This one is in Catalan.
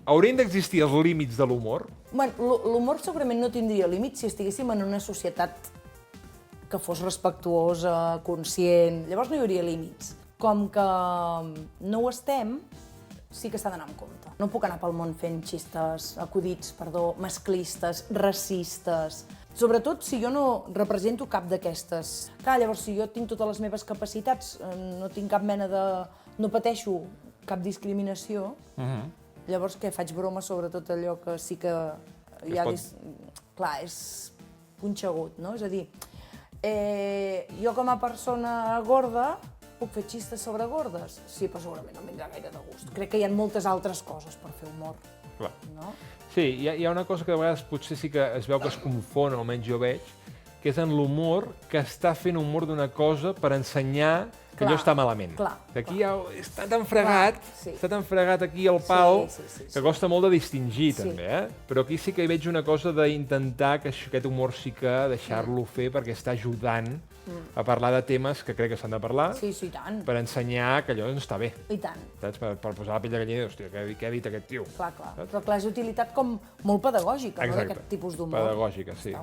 Haurien d'existir els límits de l'humor? Bueno, l'humor segurament no tindria límits si estiguéssim en una societat que fos respectuosa, conscient. Llavors no hi hauria límits. Com que no ho estem, sí que s'ha d'anar amb compte. No puc anar pel món fent acudits, masclistes, racistes. Sobretot si jo no represento cap d'aquestes. Clar, llavors, si jo tinc totes les meves capacitats, no tinc cap mena de... no pateixo cap discriminació, llavors què? Faig broma sobre tot allò que sí que hi ha... Clar, és punxegut, no? És a dir, jo com a persona gorda puc fer xistes sobre gordes? Sí, però segurament no em vindrà gaire de gust. Crec que hi ha moltes altres coses per fer humor. Clar. No? Sí, hi ha una cosa que de vegades potser sí que es veu que es confon, almenys jo veig, que és en l'humor que està fent humor d'una cosa per ensenyar que allò està malament. Que aquí ja està tan fregat, està tan fregat aquí el pal, que costa molt de distingir també, Però aquí sí que hi veig una cosa d'intentar que aquest humor sí que deixar-lo fer perquè està ajudant a parlar de temes que crec que s'han de parlar, i tant. Per ensenyar que allò no està bé. I tant. Saps? Per posar la pell de gallina i dir, hòstia, què ha dit aquest tio? Clar. Però clar, és utilitat com molt pedagògica, no?, d'aquest tipus d'humor. Pedagògica, sí.